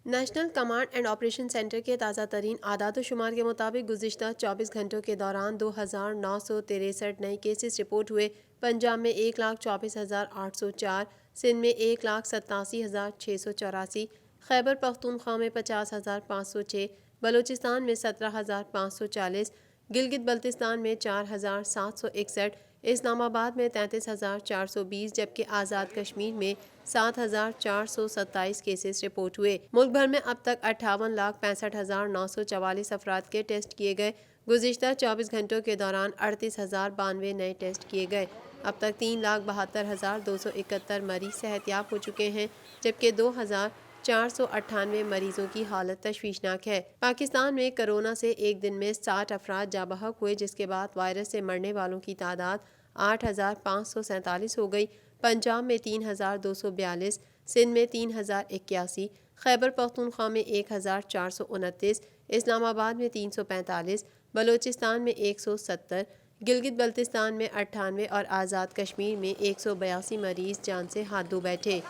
National command and operation centre کے تازہ ترین اعداد و شمار کے مطابق گزشتہ 24 گھنٹوں کے دوران 2963 نئے کیسز رپورٹ ہوئے۔ پنجاب میں 1,24,804، سندھ میں 1,87,684، خیبر پختونخوا میں 50,506، بلوچستان میں 17,540، گلگت بلتستان میں 4,761، اسلام آباد میں 33,420، جبکہ آزاد کشمیر میں 7,427 کیسز رپورٹ ہوئے۔ ملک بھر میں اب تک 58,65,944 افراد کے ٹیسٹ کیے گئے۔ گزشتہ 24 گھنٹوں کے دوران 38,092 نئے ٹیسٹ کیے گئے۔ اب تک 3,72,271 مریض صحت یاب ہو چکے ہیں، جبکہ 2,498 مریضوں کی حالت تشویشناک ہے۔ پاکستان میں کرونا سے ایک دن میں 60 افراد جاں بحق ہوئے، جس کے بعد وائرس سے مرنے والوں کی تعداد 8,547 ہو گئی۔ پنجاب میں 3,242، سندھ میں 3,081، خیبر پختونخوا میں 1,429، اسلام آباد میں 345، بلوچستان میں 170، گلگت بلتستان میں 98 اور آزاد کشمیر میں 182 مریض جان سے ہاتھ دھو بیٹھے۔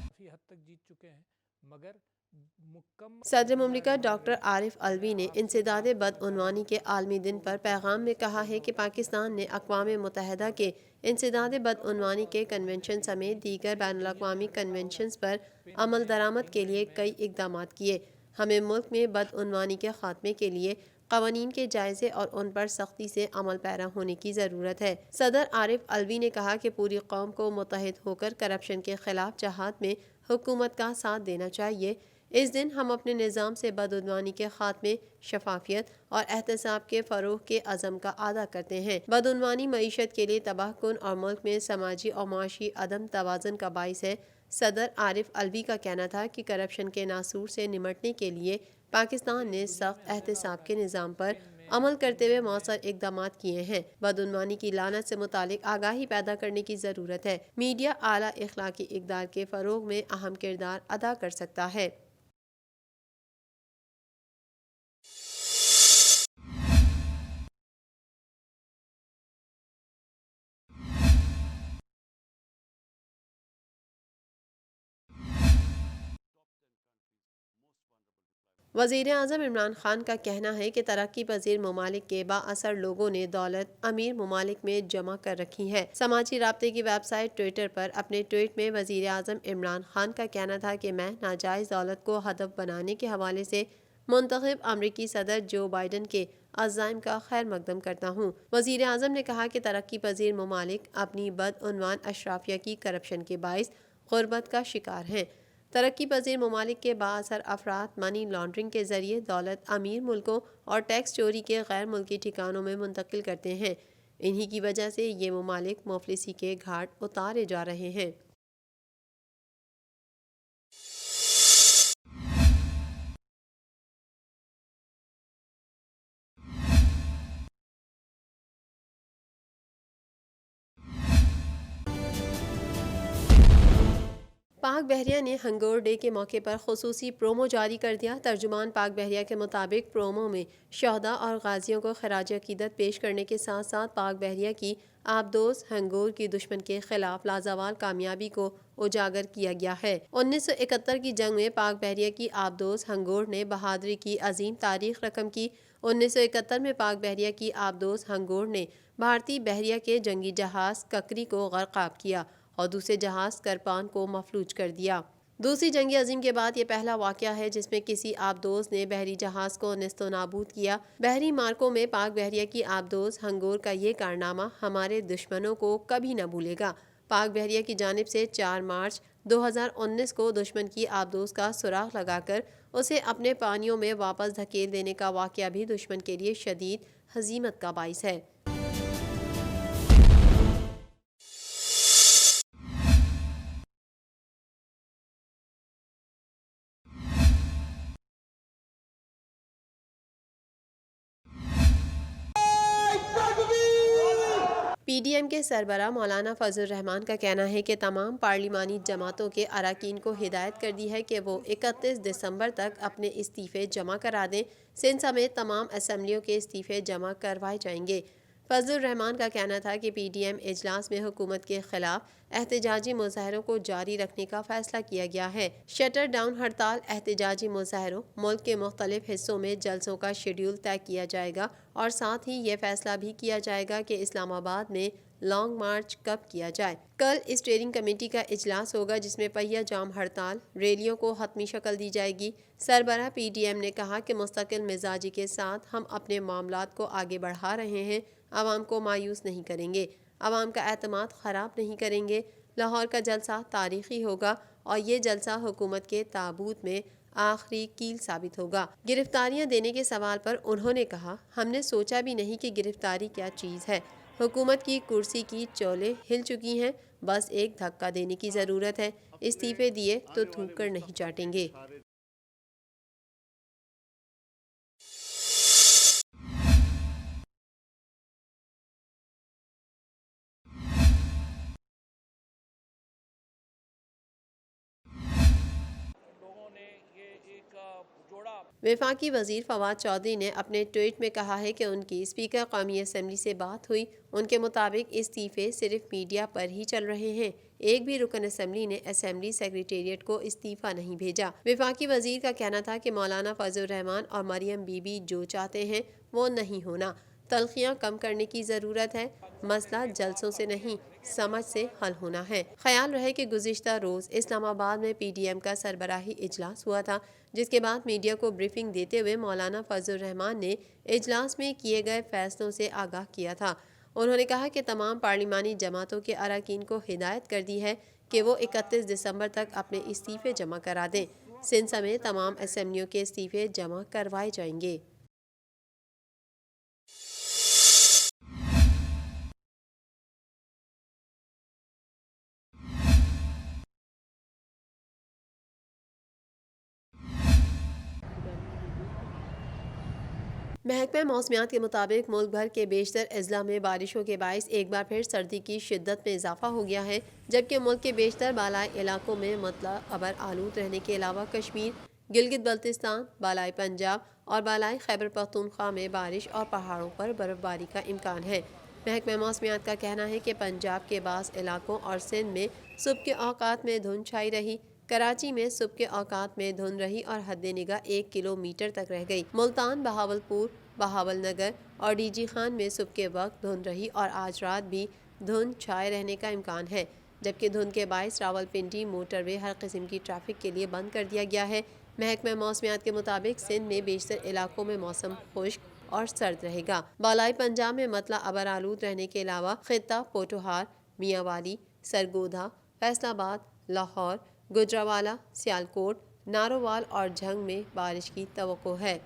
کافی حد تک جیت چکے ہیں، مگر صدر مملکت ڈاکٹر عارف الوی نے انسداد بدعنوانی کے عالمی دن پر پیغام میں کہا ہے کہ پاکستان نے اقوام متحدہ کے انسداد بدعنوانی کے کنونشن سمیت دیگر بین الاقوامی کنونشنز پر عمل درآمد کے لیے کئی اقدامات کیے۔ ہمیں ملک میں بدعنوانی کے خاتمے کے لیے قوانین کے جائزے اور ان پر سختی سے عمل پیرا ہونے کی ضرورت ہے۔ صدر عارف الوی نے کہا کہ پوری قوم کو متحد ہو کر کرپشن کے خلاف جہاد میں حکومت کا ساتھ دینا چاہیے۔ اس دن ہم اپنے نظام سے بدعنوانی کے خاتمے، شفافیت اور احتساب کے فروغ کے عزم کا اعادہ کرتے ہیں۔ بدعنوانی معیشت کے لیے تباہ کن اور ملک میں سماجی اور معاشی عدم توازن کا باعث ہے۔ صدر عارف الوی کا کہنا تھا کہ کرپشن کے ناسور سے نمٹنے کے لیے پاکستان نے سخت احتساب کے نظام پر عمل کرتے ہوئے مؤثر اقدامات کیے ہیں۔ بدعنوانی کی لعنت سے متعلق آگاہی پیدا کرنے کی ضرورت ہے۔ میڈیا اعلیٰ اخلاقی اقدار کے فروغ میں اہم کردار ادا کر سکتا ہے۔ وزیر اعظم عمران خان کا کہنا ہے کہ ترقی پذیر ممالک کے بااثر لوگوں نے دولت امیر ممالک میں جمع کر رکھی ہے۔ سماجی رابطے کی ویب سائٹ ٹوئٹر پر اپنے ٹویٹ میں وزیر اعظم عمران خان کا کہنا تھا کہ میں ناجائز دولت کو ہدف بنانے کے حوالے سے منتخب امریکی صدر جو بائیڈن کے عزائم کا خیر مقدم کرتا ہوں۔ وزیر اعظم نے کہا کہ ترقی پذیر ممالک اپنی بدعنوان اشرافیہ کی کرپشن کے باعث غربت کا شکار ہیں۔ ترقی پذیر ممالک کے بااثر افراد منی لانڈرنگ کے ذریعے دولت امیر ملکوں اور ٹیکس چوری کے غیر ملکی ٹھکانوں میں منتقل کرتے ہیں۔ انہی کی وجہ سے یہ ممالک مفلسی کے گھاٹ اتارے جا رہے ہیں۔ پاک بحریہ نے ہنگور ڈے کے موقع پر خصوصی پرومو جاری کر دیا۔ ترجمان پاک بحریہ کے مطابق پرومو میں شہداء اور غازیوں کو خراج عقیدت پیش کرنے کے ساتھ ساتھ پاک بحریہ کی آبدوز ہنگور کی دشمن کے خلاف لازوال کامیابی کو اجاگر کیا گیا ہے۔ 1971 کی جنگ میں پاک بحریہ کی آبدوز ہنگور نے بہادری کی عظیم تاریخ رقم کی۔ 1971 میں پاک بحریہ کی آبدوز ہنگور نے بھارتی بحریہ کے جنگی جہاز ککری کو غرقاب کیا اور دوسرے جہاز کرپان کو مفلوج کر دیا۔ دوسری جنگ عظیم کے بعد یہ پہلا واقعہ ہے جس میں کسی آبدوز نے بحری جہاز کو نیست و نابود کیا۔ بحری مارکوں میں پاک بحریہ کی آبدوز ہنگور کا یہ کارنامہ ہمارے دشمنوں کو کبھی نہ بھولے گا۔ پاک بحریہ کی جانب سے 4 مارچ 2019 کو دشمن کی آبدوز کا سراغ لگا کر اسے اپنے پانیوں میں واپس دھکیل دینے کا واقعہ بھی دشمن کے لیے شدید ہزیمت کا باعث ہے۔ پی ڈی ایم کے سربراہ مولانا فضل الرحمان کا کہنا ہے کہ تمام پارلیمانی جماعتوں کے اراکین کو ہدایت کر دی ہے کہ وہ 31 دسمبر تک اپنے استعفے جمع کرا دیں۔ سندھ سمیت تمام اسمبلیوں کے استعفے جمع کروائے جائیں گے۔ فضل الرحمان کا کہنا تھا کہ پی ڈی ایم اجلاس میں حکومت کے خلاف احتجاجی مظاہروں کو جاری رکھنے کا فیصلہ کیا گیا ہے۔ شٹر ڈاؤن ہڑتال، احتجاجی مظاہروں، ملک کے مختلف حصوں میں جلسوں کا شیڈول طے کیا جائے گا اور ساتھ ہی یہ فیصلہ بھی کیا جائے گا کہ اسلام آباد میں لانگ مارچ کب کیا جائے۔ کل اسٹیئرنگ کمیٹی کا اجلاس ہوگا جس میں پہیہ جام ہڑتال ریلیوں کو حتمی شکل دی جائے گی۔ سربراہ پی ڈی ایم نے کہا کہ مستقل مزاجی کے ساتھ ہم اپنے معاملات کو آگے بڑھا رہے ہیں، عوام کو مایوس نہیں کریں گے، عوام کا اعتماد خراب نہیں کریں گے۔ لاہور کا جلسہ تاریخی ہوگا اور یہ جلسہ حکومت کے تابوت میں آخری کیل ثابت ہوگا۔ گرفتاریاں دینے کے سوال پر انہوں نے کہا، ہم نے سوچا بھی نہیں کہ گرفتاری کیا چیز ہے۔ حکومت کی کرسی کی چولیں ہل چکی ہیں، بس ایک دھکا دینے کی ضرورت ہے۔ استعفے دیے تو تھوک کر نہیں چاٹیں گے۔ وفاقی وزیر فواد چودھری نے اپنے ٹویٹ میں کہا ہے کہ ان کی اسپیکر قومی اسمبلی سے بات ہوئی۔ ان کے مطابق استعفے صرف میڈیا پر ہی چل رہے ہیں، ایک بھی رکن اسمبلی نے اسمبلی سیکریٹریٹ کو استعفیٰ نہیں بھیجا۔ وفاقی وزیر کا کہنا تھا کہ مولانا فضل الرحمان اور مریم بی بی جو چاہتے ہیں وہ نہیں ہونا۔ تلخیاں کم کرنے کی ضرورت ہے، مسئلہ جلسوں سے نہیں سمجھ سے حل ہونا ہے۔ خیال رہے کہ گزشتہ روز اسلام آباد میں پی ڈی ایم کا سربراہی اجلاس ہوا تھا، جس کے بعد میڈیا کو بریفنگ دیتے ہوئے مولانا فضل الرحمان نے اجلاس میں کیے گئے فیصلوں سے آگاہ کیا تھا۔ انہوں نے کہا کہ تمام پارلیمانی جماعتوں کے اراکین کو ہدایت کر دی ہے کہ وہ 31 دسمبر تک اپنے استعفے جمع کرا دیں۔ سندھ سمیت تمام اسمبلیوں کے استعفے جمع کروائے جائیں گے۔ محکمہ موسمیات کے مطابق ملک بھر کے بیشتر اضلاع میں بارشوں کے باعث ایک بار پھر سردی کی شدت میں اضافہ ہو گیا ہے، جبکہ ملک کے بیشتر بالائی علاقوں میں مطلع ابر آلود رہنے کے علاوہ کشمیر، گلگت بلتستان، بالائی پنجاب اور بالائی خیبر پختونخوا میں بارش اور پہاڑوں پر برف باری کا امکان ہے۔ محکمہ موسمیات کا کہنا ہے کہ پنجاب کے بعض علاقوں اور سندھ میں صبح کے اوقات میں دھند چھائی رہی۔ کراچی میں صبح کے اوقات میں دھند رہی اور حد نگاہ 1 کلومیٹر تک رہ گئی۔ ملتان، بہاولپور، بہاول نگر اور ڈی جی خان میں صبح کے وقت دھند رہی اور آج رات بھی دھند چھائے رہنے کا امکان ہے، جبکہ دھند کے باعث راولپنڈی موٹر وے ہر قسم کی ٹریفک کے لیے بند کر دیا گیا ہے۔ محکمہ موسمیات کے مطابق سندھ میں بیشتر علاقوں میں موسم خشک اور سرد رہے گا۔ بالائی پنجاب میں مطلع ابر آلود رہنے کے علاوہ خطہ پوٹھوہار، میاں والی، سرگودھا، فیصل آباد، لاہور، گجرانوالہ، سیالکوٹ، نارووال اور جھنگ میں بارش کی توقع ہے۔